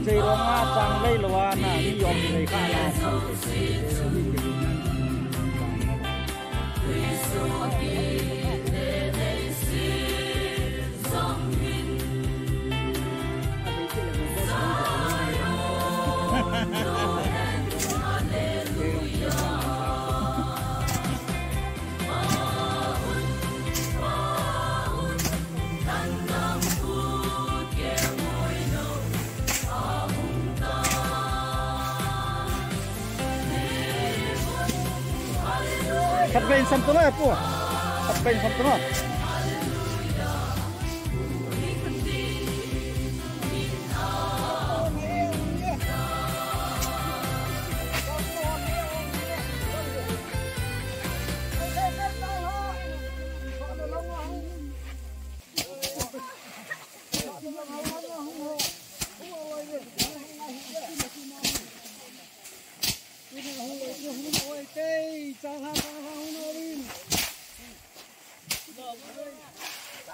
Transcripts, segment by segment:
Jai Roma Chang Lei Loa Na Ni Yom Lei Kha La Thật bên sân tôi nói của thật bên sân tôi nói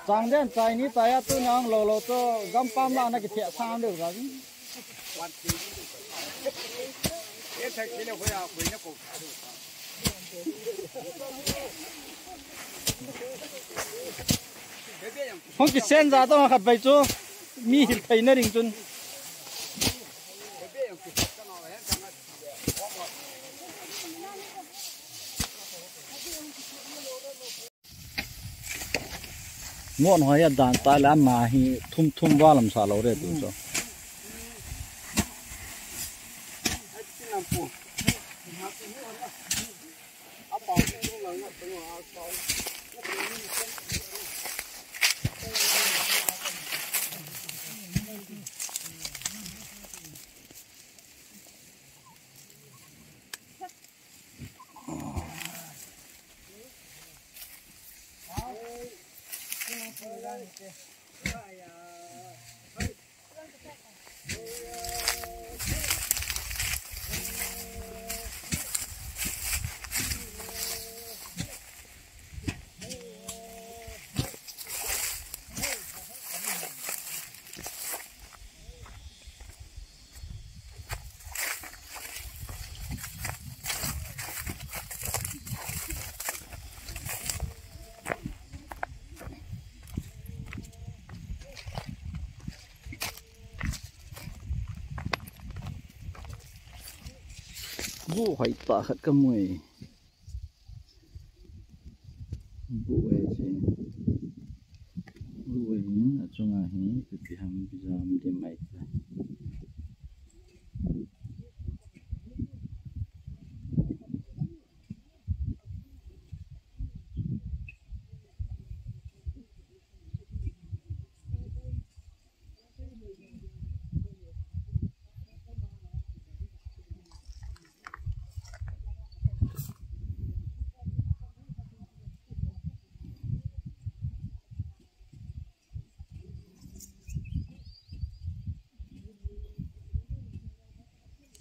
Chẳng đến trái ní trái tôi nhang lồ lồ cho găm pam la nó cái thiệt sang được rồi. Không chỉ sen ra đâu mà phải cho mi hít thấy nó đình chun. Ngon hỏi đàn tai lá mà hi thum thum va làm sao lâu rồi tụi cho. Bố hỏi tả hết cái mùi bố ấy chứ bố ấy là trong ngày ấy thì ham bây giờ mình đi mày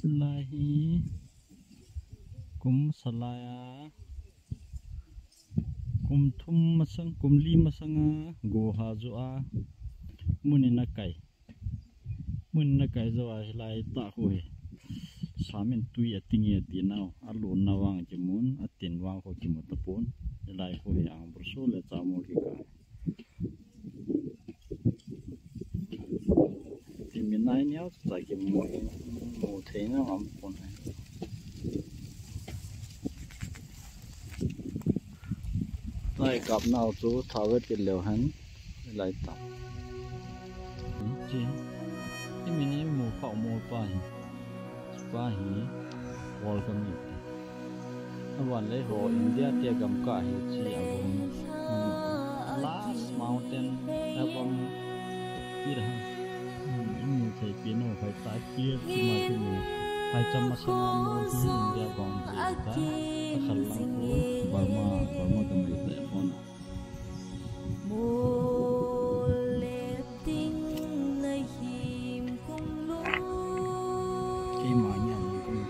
selahi kum salaya kum thum masang kum li masanga go ha zo a munina kai zo a lai ta hui samen tui atingi atinau alun nawang jimun atin wang ko kimut tapon lai hui ang burso le chamol ki ka timinai niao sai ki mo theina am pon lai kap nau chu thawet ki leo han lai ta chi timini mo khau mo pa hi welcome you awan le ho India tia gam ka hi chi abong last mountain abong ira thầy piano phải tái kia khi mà thì mình hai trăm mà sang mua thì India bong thì ta khăn lăng phố Burma cầm lấy telephone khi mà nhà mình cũng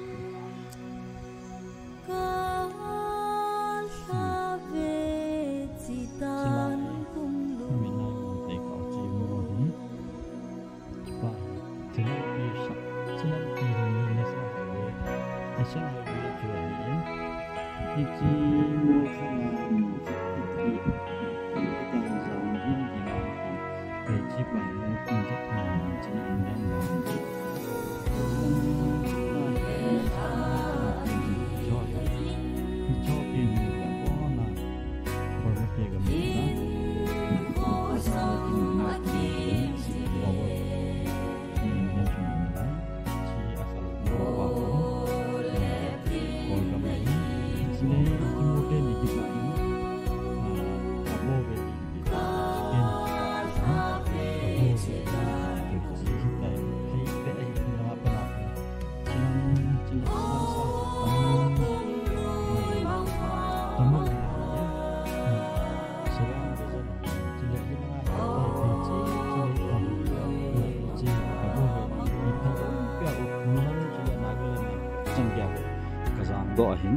go hin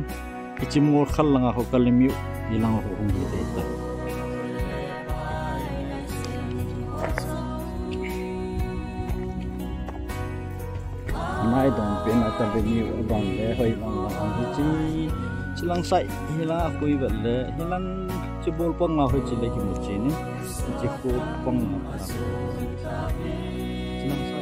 ichimor khallanga ho kalimiu ilang ho hungi te ta nai dong pen kalimiu abang le hoi bang lang chi chilang sai hila koi bal le hilan chibol pang ma hoi chi le ki mu chi ni chi ko pang chilang sai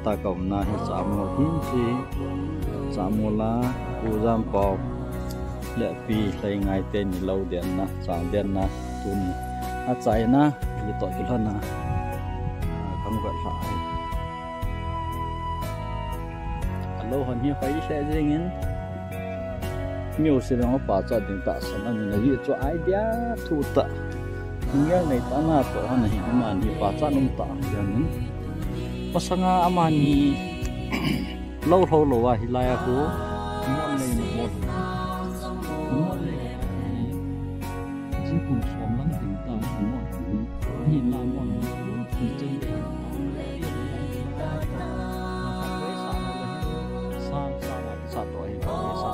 ta cộng na hết sáu mùa hin chi sáu mùa la uzam pop lệ pi lấy ngày tên lâu điện na sáng điện na tuần à chạy na đi tội cái lần na không gọi phải alo hình như phải sẽ gì nghe nhiều sự nó bảo cho điện tạ sản anh là việc cho idea thu tạ nghe này ta na tổ này mà đi bảo cho nông tạ rằng pasanga amani lâu lâu lâu à hilaya ko mo nei mo ji kun som lang ting ta mo hi la mo ni ji sa to hi sa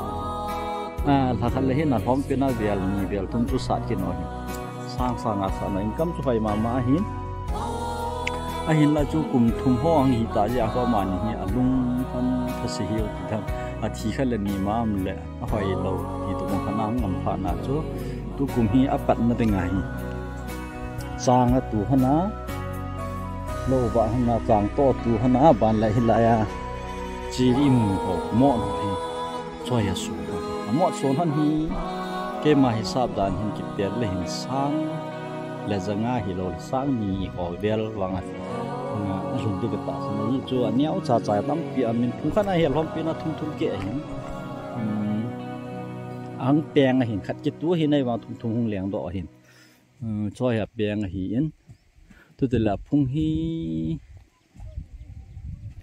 la khal le na hom pe na bial ni bial tum chu sa ki no sang sang asa na income chu fai ma hin ahin la chu kum thum ho ang hi ta ya ko man hi alung han thasi hiu ti tham a thi khala ni ma am le a hoi lo ti tu mon khana ngam pha na chu tu kum hi apat na te ngai sang a tu hana lo ba hana sang to tu hana ban la hi la ya chi im ho mo no hi choi ya su mo son han hi ke ma hi sab dan hin ki per le hin sang le zanga hi lo sang ni ho bel wanga dùng từ cái tát này cho anh nhau chả chả lắm vì mình cũng khá là hiểu không vì nó thung thung kệ hình ăn bèn hình khát chết túa hình này vào thung thung lẻng đỏ hình cho hẹp bèn hình tôi là phung hi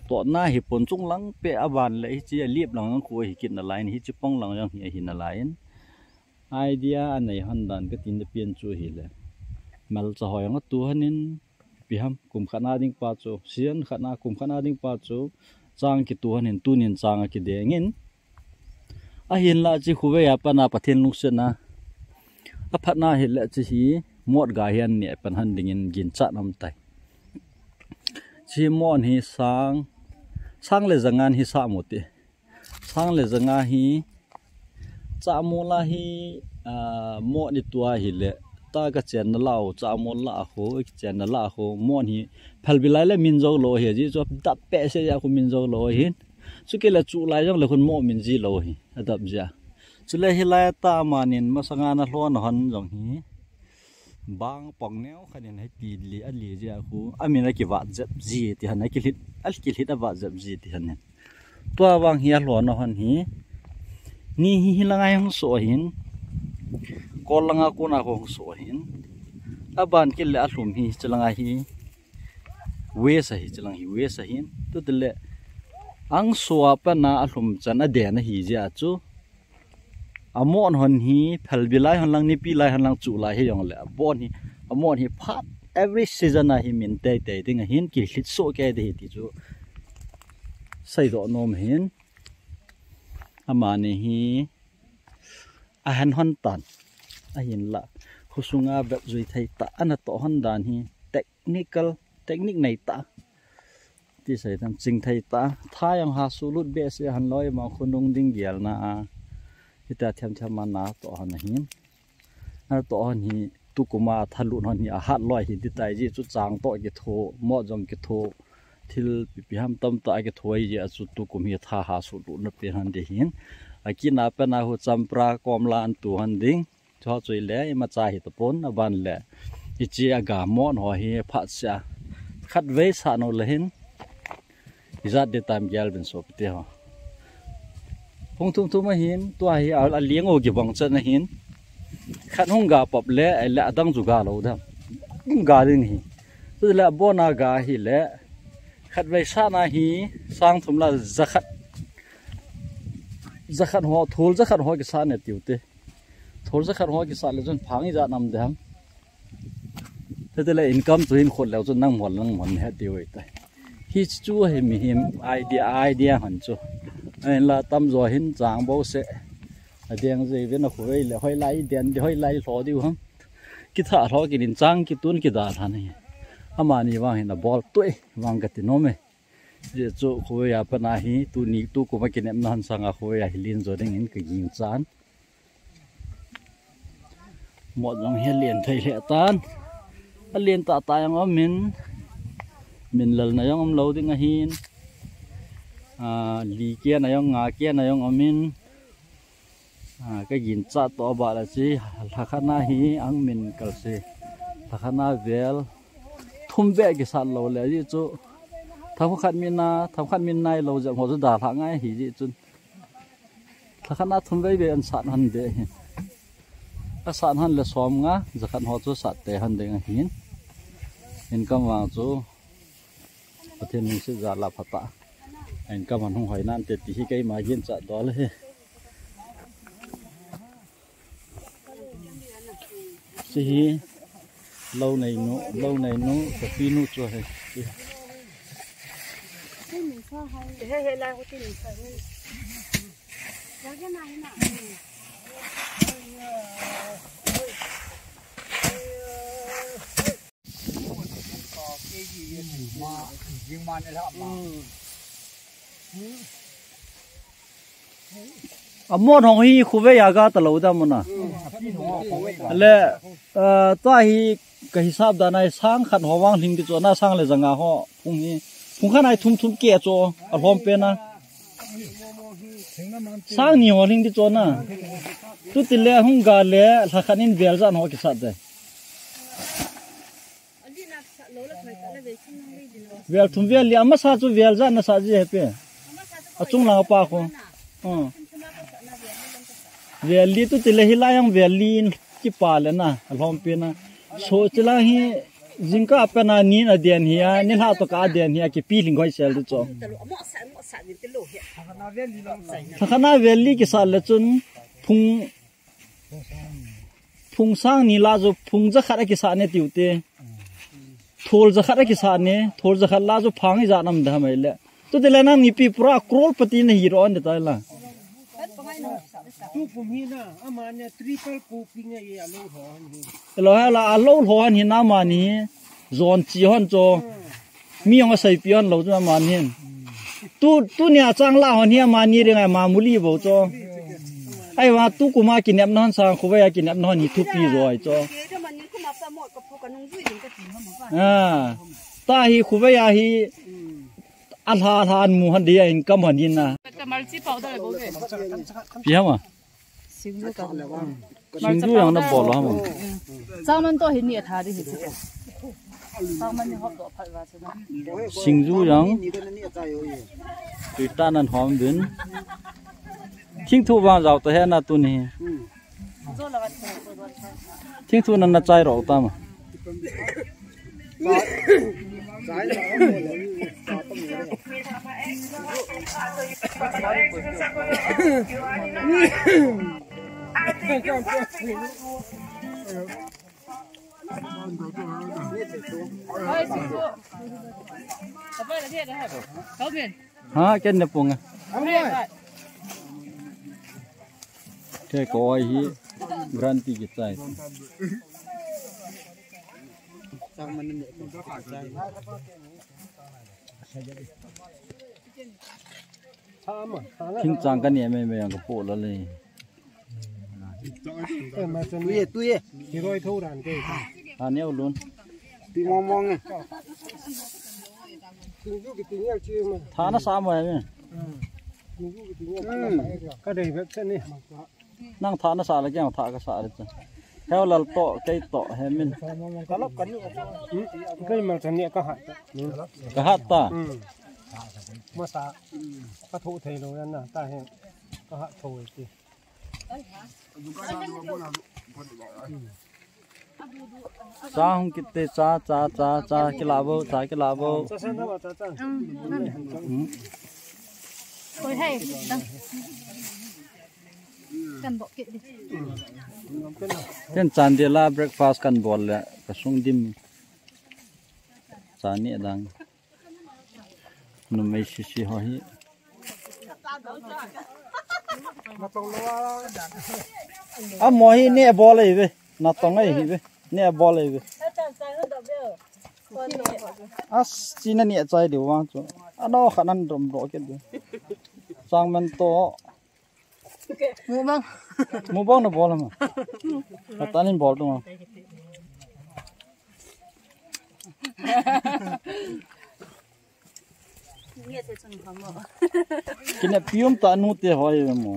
ตัวหน้าหิปนจุงหลังเปะอาบานเลยจีเรียบหลังคุยกินอะไรนี่จีป้องหลังยังหินอะไรไอเดียอันไหนฮันดันก็ตินจะเปลี่ยนจูหิเลยมาจะหอยงตัวนินพิหามกุมขนาดิ้งป้าจูเสียนขนากุมขนาดิ้งป้าจูจางกิตัวนินตัวนินจางกิเดงินหินละจีคุยอาปนาปะเทนลุกเสนะพัดนาหินละจีฮีหมดกาเฮียนเนี่ยปัญหาดิ่งกินจัดน้ำไตชีมอนฮีสร้างเลยจังงานฮีสามุติสร้างเลยจังงานฮีจามูลาฮีหมอนี่ตัวฮีเละตากระเจนละจามูลาโหเจนละโหมอนฮีพัลบิไลเลยมินโจโลฮีจีจอบดับเปะเสียคุณมินโจโลฮีสุกิเลจุไลจังเลยคุณหมอมินจีโลฮีดับจ้าสุเลยฮีไลตามานินมาสังงานล้วนหันจังฮีบางปองแนวขันยังให้ตีลีอันลีเจ้าคูอามีนักกิวัดจับจีที่หันนักกิลิดอัลกิลิดวัดจับจีที่หันเนี่ยตัวบางเฮียหลวนหันฮีนี่ฮีละไงหงสวยหินกอลละงากูน่าหงสวยหินอาบานกิเลอัลลุมฮีจะละไงฮีเวสฮีจะละฮีเวสหินตัวเดลอังสวาปนาอัลลุมจันอเดียนฮีเจ้าจูอมอนหันฮีพัลบิไลหันลังนิปีไลหันลังจุไลให้ยังเลยบอนฮีอมอนฮีพัด every season นะฮีมินเตยดิ่งหินกิลิดโซแกเดติจูใส่ดอกนมหินอามานี่ฮีอาหันหันตันอาหินละคุสุงาแบบจุยไทยตาอันนั้นต่อหันดานฮีเทคนิคในตาที่ใส่ทำจริงไทยตาถ้ายังหาสูรุดเบสหันลอยมาคนดงดิ่งเดียลนะที่แต่ทำมานาต่อหันหินอันต่อหันฮีตุกุมาทะลุหันฮีอาหัดลอยหินที่ใจจีจุดจางต่อกิโทหมอจงกิโททิลพิหามตั้มต่อกิโทยจีจุดตุกุมีท่าหาสูรุนับเป็นหันเดียหินกินอาเป็นอาหุจำปรากอมลานตัวหันดิ่งชอบจุยเล่มาจ่ายหิตปนอบันเล่อิจีอากาหมอนหัวฮีพัดเสียขัดเวสานอลหินอิจัดเดตามเกลเป็นศพเดียวพงทุ่มมาหินตัวฮีเอาเลี้ยงโอกิบังจันหินขัดหงกาปบเละไอเละดังจุกาเราดำกาดึงฮีตัวเละบ่อนากาฮีเละขัดไว้ชานาฮีสร้างทุ่มละจะขัดหัวทูลจะขัดหัวกิสานเนี่ยติวเตทูลจะขัดหัวกิสานเลยจนพังอีจะนำเดิมแต่ละอินคัมตัวหินคนแล้วจนนั่งหมดเนี่ยติวไอ้แต่ฮิตจูให้มีหิมไอเดียหันจูไอ้ละตั้มจ่อหินจางโบเสไอเดียงจะเป็นอะไรเลยห้อยไล่เดียนห้อยไล่หล่อดิวฮังกิท่าหล่อกินจางกิตุนกิดาทันนี่อามานี่วางเห็นบอลตัววางกันติโนเมเจ้าจูคุยอาปนาฮีตัวนี้ตัวกูมากินเอ็มนันสังอาคุยอาฮิลินจอดิ่งเห็นก็ยิงจานหมดลงเฮียเลียนไทยเลียตันเลียนตายังอ้อมินลนายองเราดิ่งหินลีเกียนายองงาเกียนายองอ้อมินก็ยินจัดตัวบาลสิทักนาฮีอังมินกัลสิทักนาเวลทุ่มเบกิสันเราเลยที่จูทำขัดมินนายเราจะหัวจะด่าทางไงหิจิจุนทักนาทุ่มเบเบอันสันหันเดหินก็สันหันเลยซ้อมงะจะขัดหัวจูสัตเตหันเดงหินเห็นกำวางจูประเทศนี้สิจาลาพัตตาเห็นกำมันหงหอยนั่นเตติฮิไกมาเย็นจัดดอเลยสิlâu này nó phải pin nút rồi món hồng hi khu vực nhà ta lâu đâm mà lệ toa hi cái hisab đó này sang khăn hoa vang hình cái chỗ na sangเลยจังอ่ะhọ phung khăn này thum kia chỗ ở hôm bên na sang nhiều hình cái chỗ na tu tin lệ hung gà lệ là khăn in về ra họ cái sát đấy về thum về lệ mà sát chỗ về ra na sát gì hết pe à chung lang pa ko về li tu tin lệ hi la yang về li ki pa le na ở hôm bên na so chila hi Jingka apena ni na dian hiya ni la to ka dian hiya ki pi ling khoi sel du cho Thakana valley ki sal le chun phung sang ni la jo phung ja khara ki sa ne tiute thol ja khara ki sa ne thol ja khar la jo phang ja nam da mai le to de la na ni pi pura crore pati ne hero an ta la tu pumi na amanya triple cooking ye alo hon lo ha la alo hon hi na ma ni zon chi hon cho mi ong sai pion lo cha ma ni tu nya chang la hon hi ma ni re ma muli bo cho ai wa tu kuma ki nep non sang khuwa ya ki nep non hi thu pi roi cho ta hi khuwa ya hi atha than mu han dia in kam han in na pia ma Singju yang na bol ha ma Zaman to hin ni tha di hi Zaman ni hop do phal wa chana Singju yang ta nan hom din Thing thu wa jaw to he na tu ni Thing thu nan na chai ro ta ma Ha ken na pung Ke ko ai hi granti ki chai Thing chang kan ye me yang ko po la le tuye ki roi thâu đàn ke ha neo luôn ti mong nghe Singju ki tinggal chi ma tha na sa ma me Singju ki tinggal ka dei vet sen ni nang tha na sa la kyang tha ka sa re cha heo lal to kai to he min kalop kan ni kai mal chan ni ka hat ta ma sa ka thu thei lo yan na ta he ka hat thoi ti cha hung kitte cha ki labo cha san ba cha cha Koi hay dang Kan bo ke di Ken chandela breakfast kan bol la ka sung dim cha ni dang nu mai si ho hi a mo hi ne bol ai ve na tong ai hi ve ne bol ai ve as china ni chai de wang chu ano khanan rom ro ke de sang man to mu bang na bol ma tanin bol to ma Kina pium ta nu te hoi mo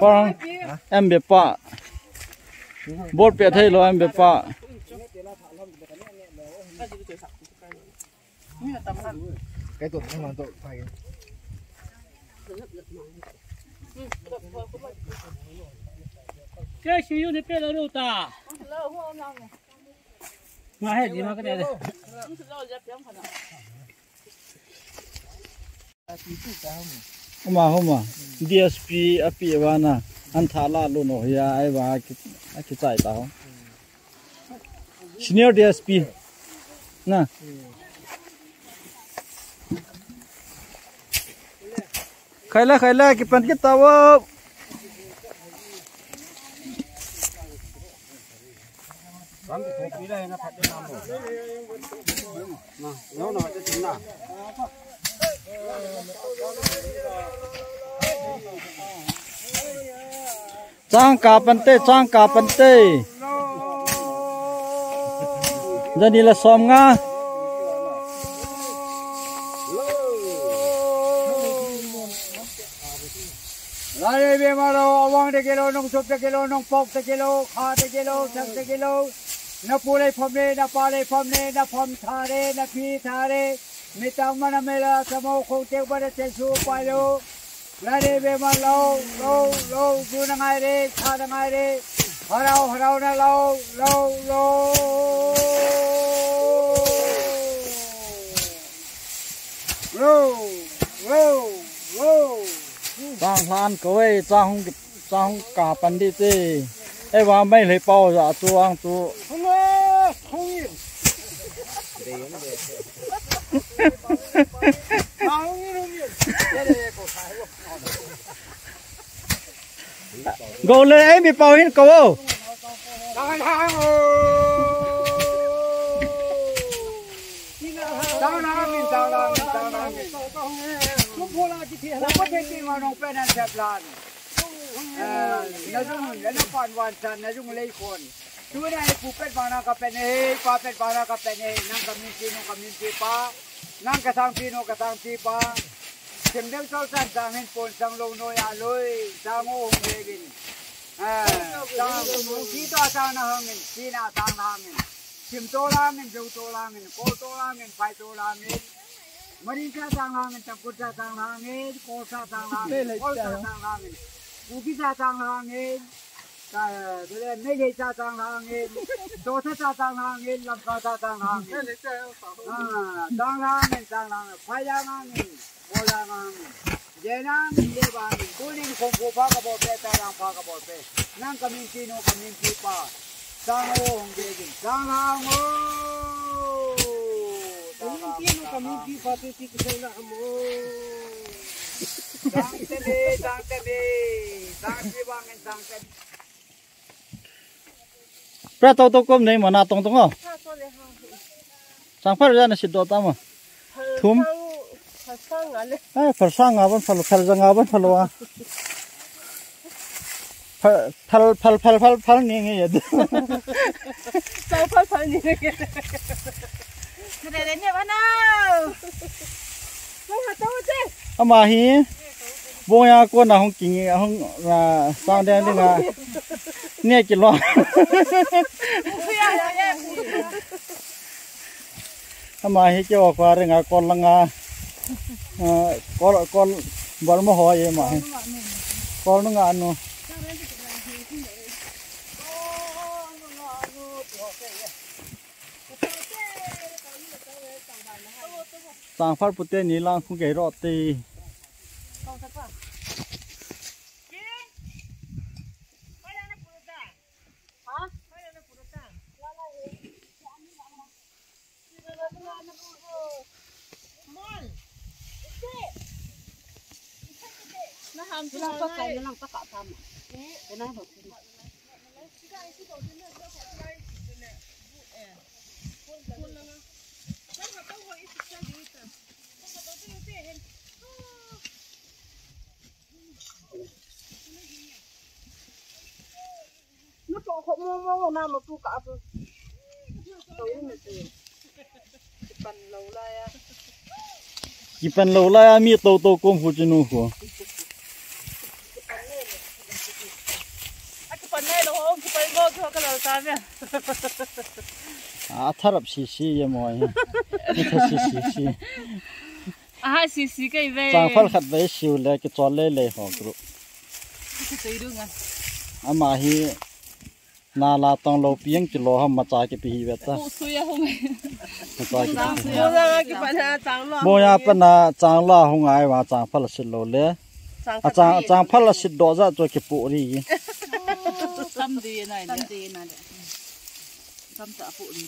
Parang em be pa Bol pe thai lo em be pa cái tuần không làm tội phải cái sử dụng để đâu ta mà hết gì mà cái này Homa DSP api wana an thala lo no ya ai wa ki chai ta senior DSP na khaila ki pan ki tawa Bám thì thuộc đây nó phạt đến 5 rồi. Nó nói cho chúng nào. Chang ka pante Jadi la som nga Lại về mà đâu vang de kilo nong sop de kilo nong pok de kilo kha de kilo sang de kilo na pule phom ne na pale phom ne na phom tha re na phi tha re mi tang ma na me la samo khong tek ba de te su pa lo lại về mà lâu du na ngai re kha na ngai re เรานะเราจ้างลานก็ไว้จ้างกาปันดีสิไอ้ว่าไม่เลยเป่าจะจวงจูgo lên ấy bị bao hết côดูได้ผู้เป็ดบางนาก็เป็นเอปลาเป็ดบางนาก็เป็นเอนั่งกับมินจีนกับมินจีปลานั่งกระทางพีโนกระทางพีปลาเข็มเด็กเจ้าสันจางเห็นปนสังลงโนยาเลยจางโง่เฮกินจางที่ตัวจางนาหงินที่นาจางนาหงินเข็มโตลาหงินจูโตลาหงินโกโตลาหงินไฟโตลาหงินมริชาจางนาหงินตะกุจาจางนาหงินโกซาจางนาหงินโกซาจางนาหงินอุกิจาจางนาหงินแต่ไม่ได้จาจางนาหงินโตทัศจางนาหงินลำคาจางนาหงินจางนาหงินจางนาไฟจางนาหงินโบราณนาหงินเจนังเยบานิกุลินคงผูพากระบอกเปตารังพากระบอกเปนั่งกมินจีโนกมินจีปาจางโอหงเกกินจางนาโมกมินจีโนกมินจีปาเตติกเซนาโมจางเตเบจางจีบังเงินจางเต พระตัวก้มในมันน่าตรงอ่ะสังพารยานสิดตามอ่ะทุ่มฝรั่งอ่ะวันฝรั่งจังอ่ะวันฝรั่งอ่ะพัลนี่ไงยัดเจ้าพัลนี่ไงเดี๋ยวเนี่ยวันน่ะไม่หาตัวเจ้อามาฮีบัวยาคนน่ะห้องกินห้องสร้างแดนนี่ไงเนี่ยกินล้อทำไมให้เจ้าออกว่าเรื่องก่อนละงาก่อนบอลมาหอยเองมาก่อนละงาโน่สร้างฟัดปุตเตนี่ล่างคงเกยรอดตีเราก็ใส่เราก็กะทำเป็นไงผมnó có không mua nào mà tu cả rồi tối này thì phần lâu lại àกี่เป็นโลละมีโตกลมหูจนูหัวphần này nó không phần ngô thôi cái là sao vậy thắt đập xì vậy mọi cái thắt xì xì cái về trang phát khát về xìu lại cái tròn lê họ kêu mà hi na la tông lâu pieng chỉ lo ham mà trái cái pi vậy ta mua bên là trang la không ai mà trang phát là xịt lâu lẽ trang phát là xịt đỏ ra cho cái bộ đi tâm gì này tâm tạ bộ đi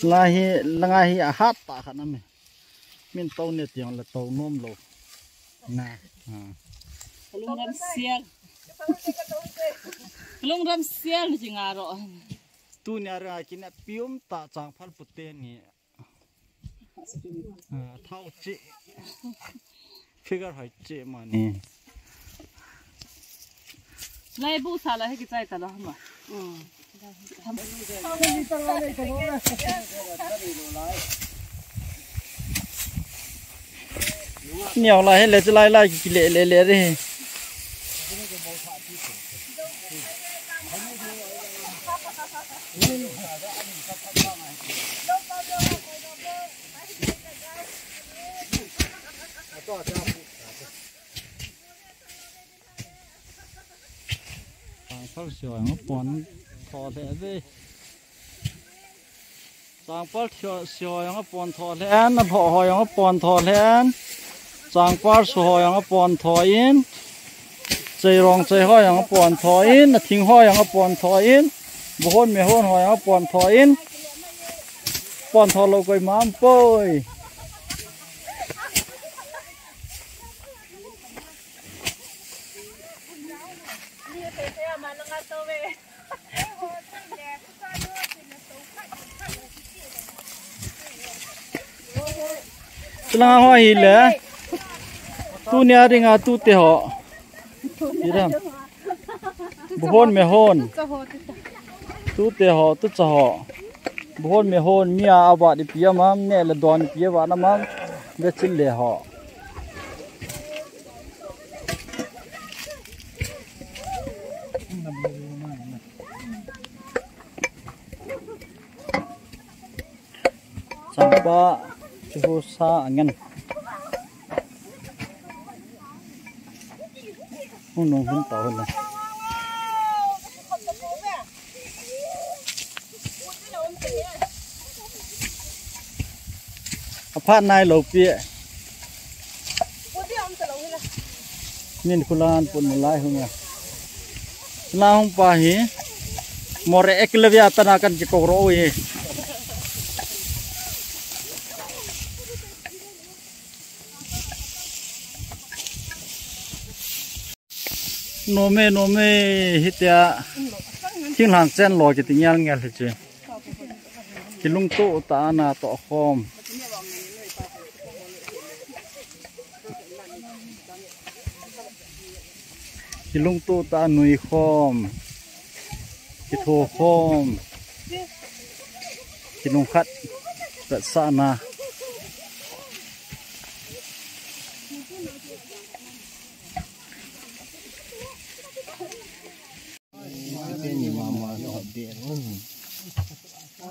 là hi hát tạ khả năng mình tàu này tiếng là tàu nôm lâu nè lông ram xiang chỉ ngà rồi tu nhà ra cái này pium tạ trang phát bút tên nhỉ thao chị figure hỏi chị mà nè này bu sa là hay cái trái ta đó mà nhiều là hết lấy lại lệ đi พักเสียวงปอนทอแหลเว้ยจางปัลเสียวงปอนทอแหลนพอหอยงปอนทอแหลนจางปัลสหอยงปอนทออินใจรองใจหอยงปอนทออินทิ้งหอยงปอนทออินบุหนไม่หนหอยงปอนทออินปอนทอโลกอยมามป่วยฉลางหอยเหลือตู้เนี้ยริงาตู้เตะหอยี่ดำบุหนไม่หนตู้เตะหอตู้จะหอบุหนไม่หนมีอาบาดิพิยามามเนี่ยละดอนพิยาวานามามเวชิลเลหอsampai susah angin nung pun tahu lah apa nai lopi ni kulan pun mulai hingga selang pahi more eklevia tanakan jikokroi nome hitia thing lang chen lo ki tingyal ngel hi che kilung to ta na to khom kilung to ta nui khom ki tho khom kilung khat ta sa naนี่มาหอดเดียงไ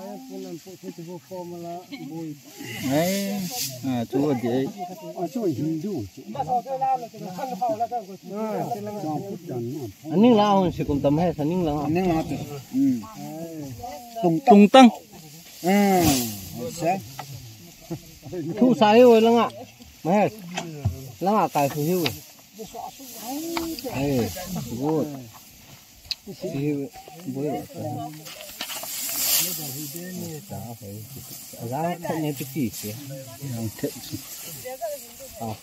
อ้จูเดียจูหินดูอันนี้ลาวสิกุมตำให้อันนี้ลาวอันนี้ลาวตุงตั้งใช่ทุสายไว้แล้วอ่ะไม่แล้วอ่ะไก่คือหิวกูthì bố rồi giá không nghe chút gì chứ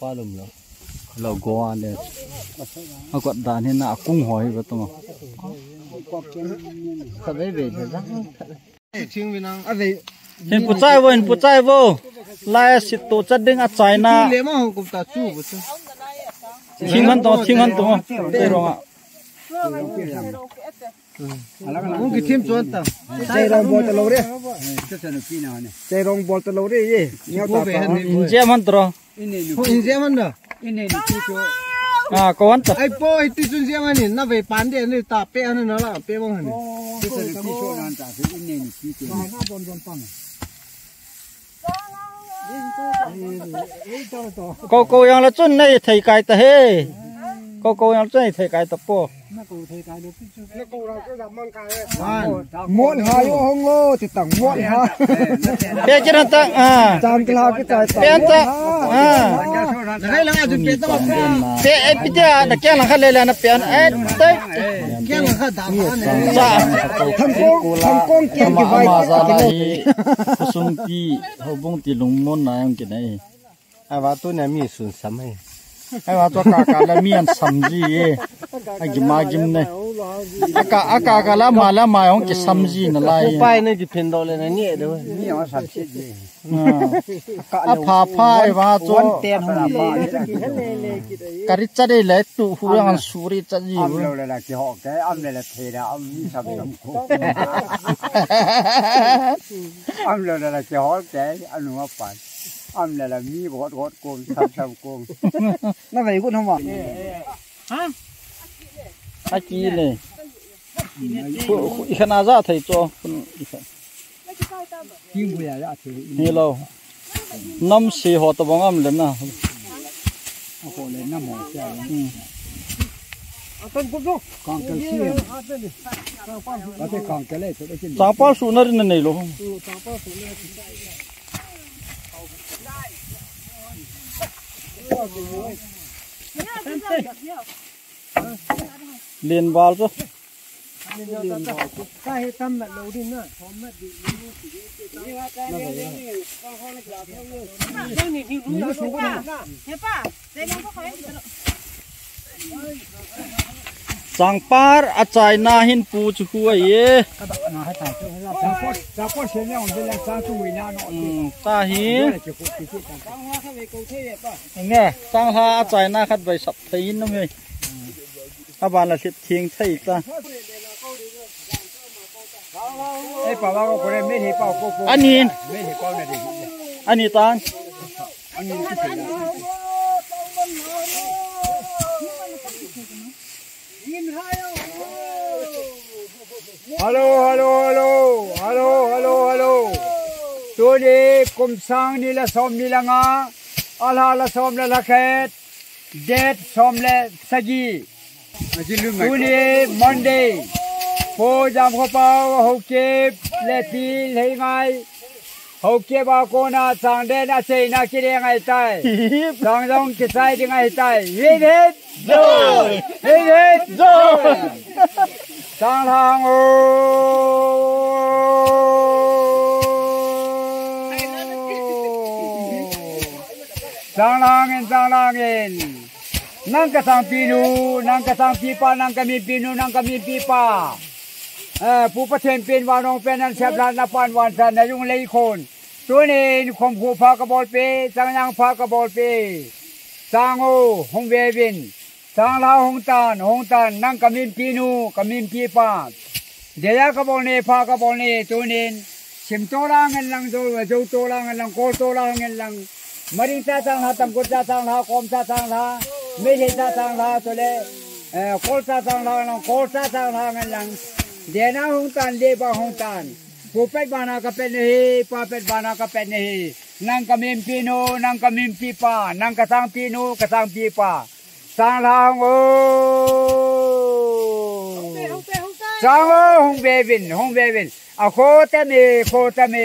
pha lùm rồi lẩu goa này họ quặn đàn nên là cung hỏi vào tông thật đấy về thì rắc hiện phụ trai vô lại xịt tổ chất đinh ở trái na thiên hân to đây rồi ạ cũng cái thêm chuẩn tao chạy rong bò tao lâu đấy chạy rong bò tao lâu đấy gì nhau tao injem han tro injem han đó có anh tao ai po itu injem han ni na về pan đấy ni ta pe han nó là pe bông han cô yang là chuẩn này thầy cài ta he cô yang chuẩn này thầy cài ta po muộn hai ông ngô thì tặng muộn ha bé cho nó tặng chạm cái lao cái trái bé tặng cái là ngài chụp tao bé ấy bây giờ đã kéo là khát lên là nó bé ấy đấy kéo là khát đam thằng con kéo cái vai cái sung ti hậu bông ti lùng môn này ông cái này ai vào tôi này mi sườn sắm hay ai vào tôi cả là miên sắm gì ai gim này aka la mai ông cái sắm gì nó lại pai này thì phen đâu lên nhẹ đâu nhẹ mà sắm chết gì phai vào cho cái chất đây lấy tụ hú đang suri chất gì âm đâu là cái họ cái âm này là thề là âm như sắm sắm âm đâu là cái họ cái âm nó phải âm này là mi bọt cồn sắm cồn nó vậy cũng không bằng hả ai chi này khăn áo ra thầy cho kim bùi ra thì hello năm xì họ tập bóng âm lên nào họ lên năm họ Atan kudu. Kangkel siam. Ate kangkel itu dah sini. Sapal sunar ini nih loh. Liên bal chứ. Cái hệ tâm là lâu đi nữa. Sang par acai na hin pu chu huai ye. Ta hi. Nghe, sang ha acai na khát vậy sập thấy nó nghe. Các bạn là thiệt thiêng thấy ta. Anh nhìn. Anh nhìn ta. Hello. Tôi đi cùng sang đi là xóm đi là ngã, ala là xóm là khet, dead xóm là sagi. Tôi đi Monday, phố jam khó bao hậu kép lệ phi lệ ngay, hậu kép bao cô na sang đen na xây na kia đen ngay tay, sang dòng kia sai đi ngay tay, hết rồi. Sang thang ô sang langin nang ka sang pinu nang ka sang pipa nang kami pinu nang kami pipa pu pa then pin wa nong pen nan sep lan na pan wan san na yung lei khon tu ni khom khu pha ka bol pe sang yang pha ka bol pe sang ô hong ve vin sang la hong tan nang kami pinu kami pipa deya ka bol ne pha ka bol ne tu ni sim to la ngan lang do to la ngan lang ko to la ngan lang Maring sa sang ha tam kut sa sang ha kom sa sang ha me sa sang ha to le kol sa sang ha lang kol sa sang ha ngan lang de na hong tan de ba hong tan pu pet bana ka pet ne pa pet bana ka pet ne nang ka mim pino nang ka mim pipa nang ka sang pino ka sang pipa sang la o sang hong bevin a kho ta me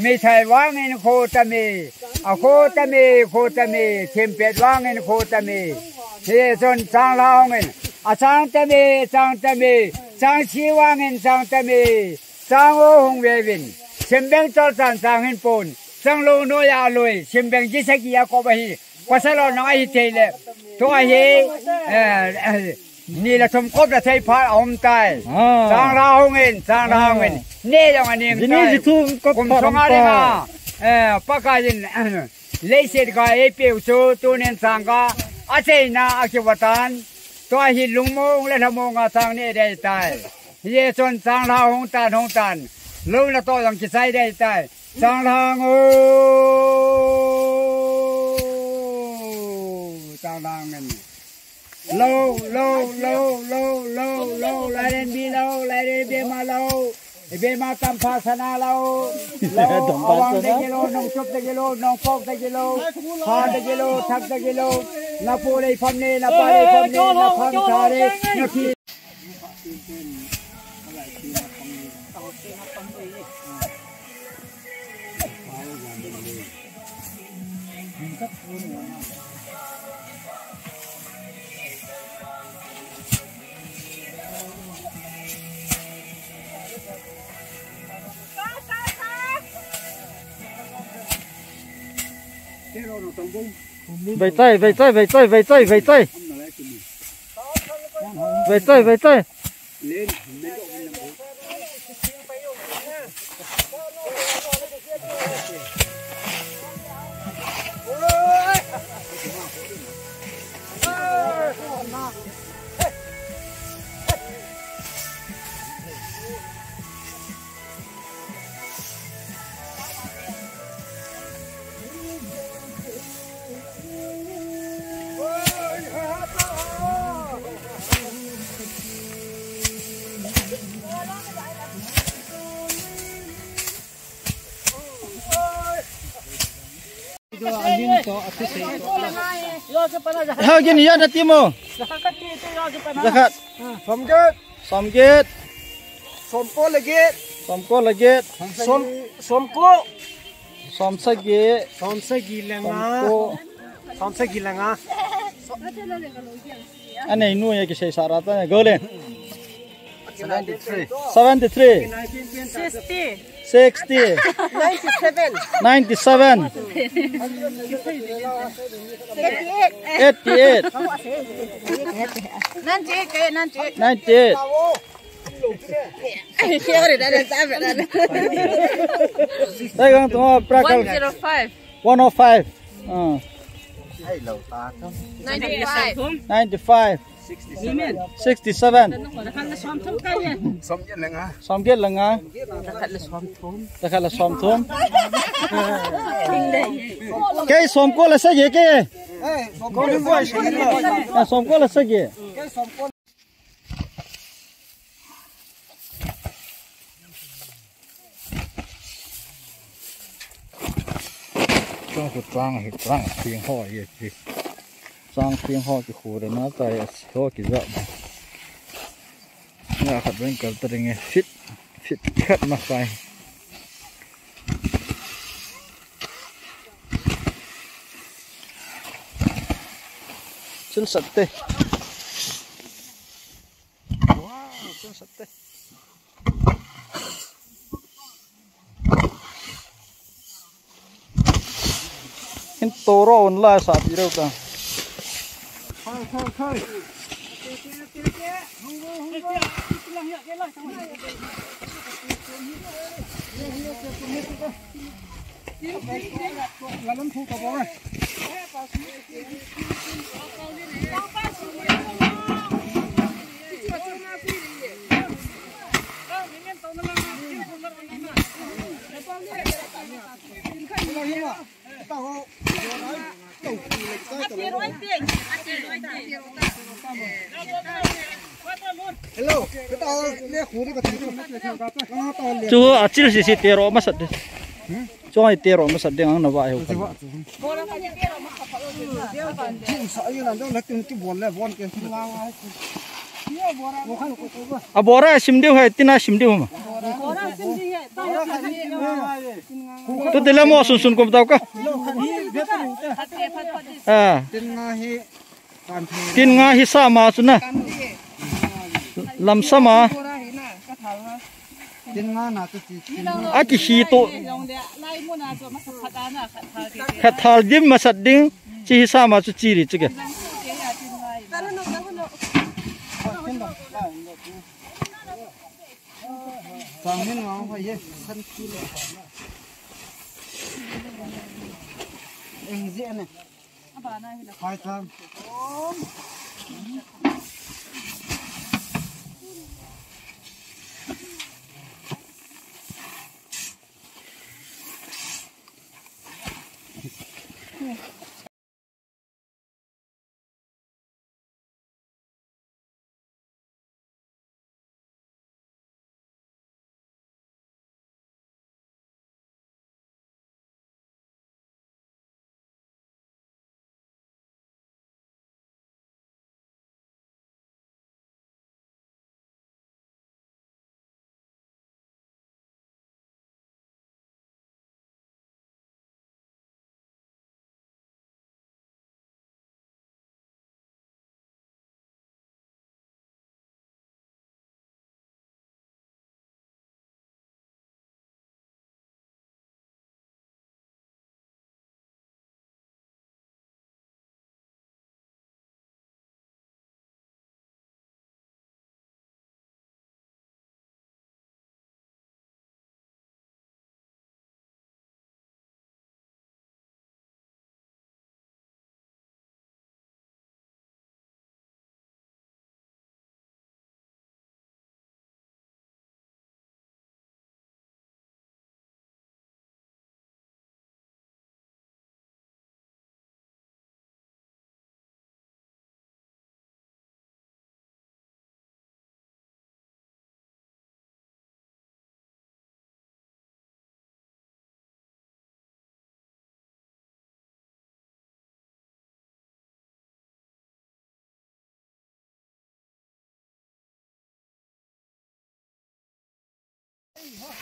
me thai wang in kho ta me a kho ta me thim pet wang in kho ta me thế son sang la hong in a sang ta me sang chi wang in sang ta me sang o hong bevin sim beng chol sang hin pon sang lo no ya loi sim beng ji sa ki ya ko ba hi kwa sa lo na hi te le to a hiนี่ละชมครบละใช้พระอมตายสร้างเราเงินนี่จังอันนี้นี่สิทุ่งก็ผมสงอะไรมาปากกาจินเลยเสร็จก็เอเปียวสูตัวเน้นสร้างก็อาเจน่าอาชีวตันตัวหินลุงมงและทำมงก็สร้างนี่ได้ตายเยส่วนสร้างเราหงตันลุงละตัวยังจะใช้ได้ตายสร้างเราโอ้สร้างเราเงินlow, let it be low, let it be ma low, be ma tampasana low, awang de kilo, nong chup de kilo, nong pok de kilo, ha de kilo, thak de kilo, na pulay famne, na pare famne, na phang thare, na ki. Vậy tay Ya kepada dah. Ha gini ya natimo. Dah kati itu ya kepada. Zakat. Samgit. Samgit. Somko legit. Somko lagit. Somko. Somsagi. Somsagi lenga. Somko. Somsagi lenga. Ane inu ya kisah sarata ya golen. 73. 73. 60. 97. 88. 98. Dagang tu prakal 105. 95. 67. Somgit lenga. Takala somthum. Cái somko là sao vậy cái? Somko là sao vậy? Trong cuộc trang tiếng họ vậy chứ, trang tiếng họ cái khu đó nó tại họ cái dạo này, nhà khát bên cái tờ nghe fit khát mà phải, chân sạch tê, wow chân sạch tê. Hin toro on la sa ti rau ka Hello, cái tao lấy khu đi có thằng nó tao liền. chu a chil si tero ma sat de chu ai tero ma sat de ang na wa he ka Sợ như là nó lấy cái buồn này buồn cái ngang. a bora sim deu hai tina sim deu ma tu tela mo sun sun ko tau ka a tin nga hi sa ma chu na lam sama Tin nga na tu a ki hi to khat thal dim ma sat ding chi hi sa ma chu chi ri chu ke Sang hin ngang phải ye thân chi le. Anh diễn này. Hai tham.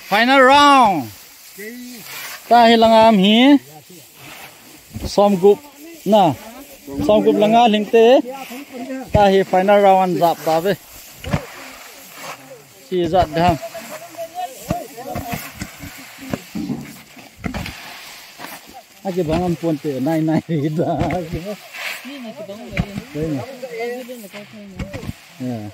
final round ta hi langam hi som group na som group langa lingte ta hi final round an zap ta ve chi zat dam ake bangam ponte nai da ni na ke bang ve yeah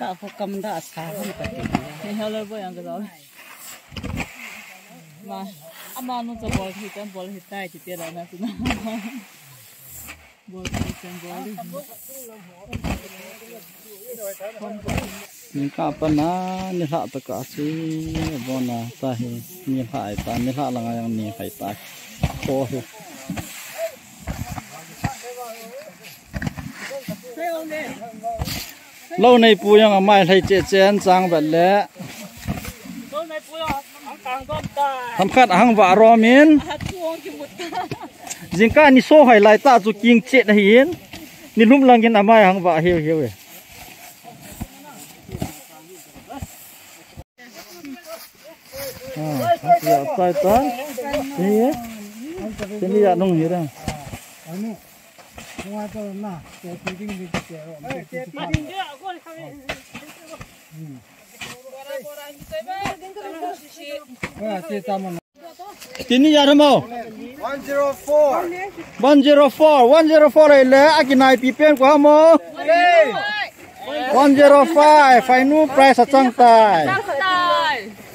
cả phụ cầm đã xả không phải thì theo lời bơi ăn cái đó mà ama nó cho bơi thì chân bơi thì tay chỉ tiền là nó tụi nó bơi thì chân bơi đi những cái bên na như thế tất cả chứ bọn na ta hi như phải ta như thế là ngay như phải ta khô hi lâu nay bùi yang mai thấy chết chén trang vật lẽ thầm khát hàng vả rò miến riêng cả ni số hay lại ta chụp kinh chết hiến ni lúc lăng cái mai hàng vả hiu hiu vậy giờ tay toán thế thế bây giờ nông như thế Mua cho nó cái tiếng đi cái Tini ya mo 104 này lẽ aki nai pi pen kwa mo 105 phải nu price chang tai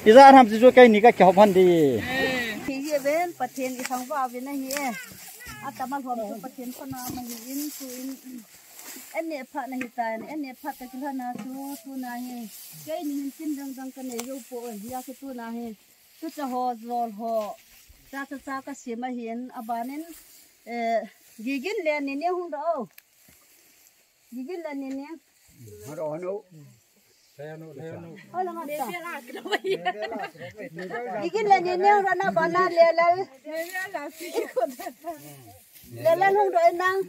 iza tham ji kai ni ka khop han di thì hiện bên phát triển cái thằng vào bên này nhé ta mà hôm trước phát triển con nào mà in anh này phát này tài anh này phát cái thứ nào chú này cái này chín đằng cái này yêu bộ gì cái chú này chú cho họ rồi họ ra cái gì mà hiện à bà nên gì cái lên này nhé không đâu gì cái lên này nhé nó đó nó ôi là ngon ta gì cái lên này nhé rồi nó bà na lên lên không đợi năng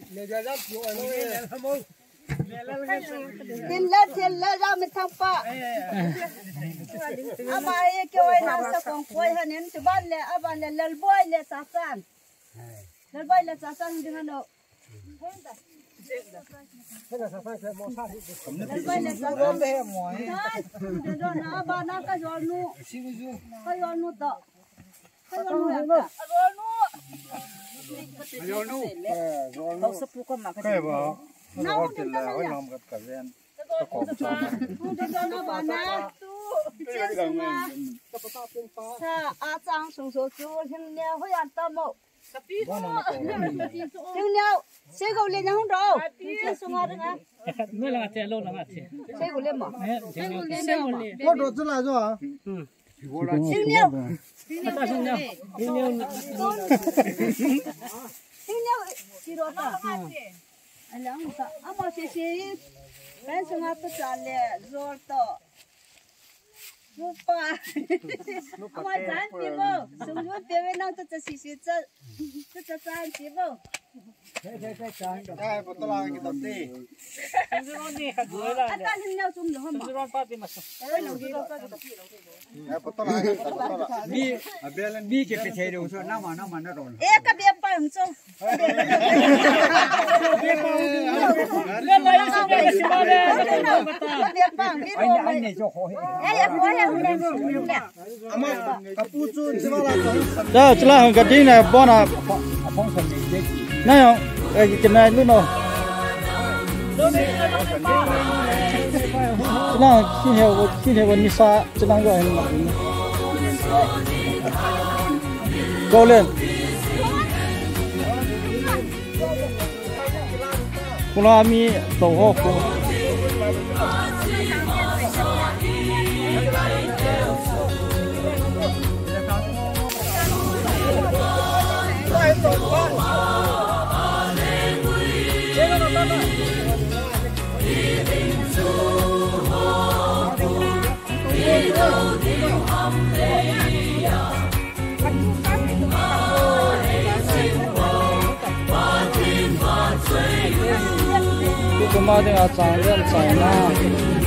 tiền lên ra mình thằng pa à mà ấy kêu ai nào sao còn quay hơn nên từ ban lên à ban lên boy lên sát san đi nào nó sắp có mặt cái bảo nó có tiền là phải làm cái cái gen nó còn sa a chang sung so chu hin ne hoi an ta mo hin ne se go le na hon do se sung a nga mới là trẻ lâu là trẻ se go le mo có đồ chứ là rồi hin ne si ro ta ala ang ta ama se ben sung a ta cha le zor to Lupa, ama jangan tiba, semua tiba nang tu tersisi tu jangan tiba. cái bắt đầu cái tập đi Ada ni nak sum dah ma. bi cái phải thay đồ thôi nó rồi Eh, kau biar apa yang sum? Biar apa? anh này cho khó Eh, aku yang ama kapucu chứ mà là đó chỉ là cái gì này bọn à phong thần này này không cái này luôn rồi chỉ là khi hiểu vấn sa chỉ là gọi là go lên cũng là mi tổ hợp kuma dengan canggan China. Hãy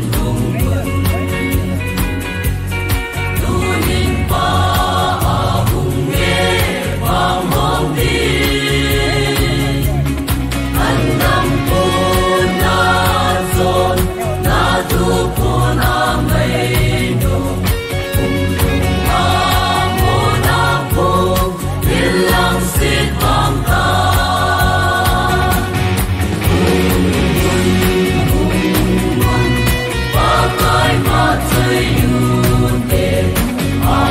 subscribe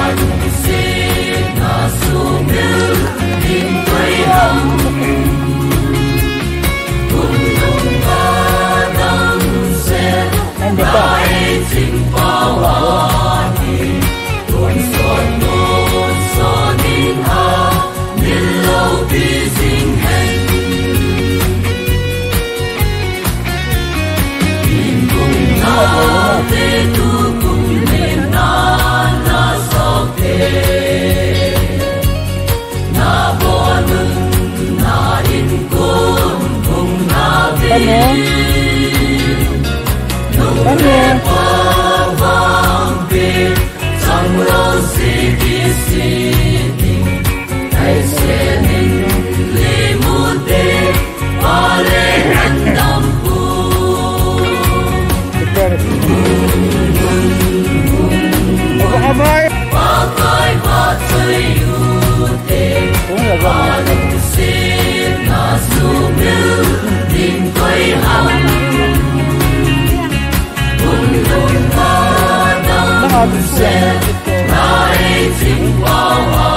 cho kênh Ghiền Mì Gõ để không bỏ lỡ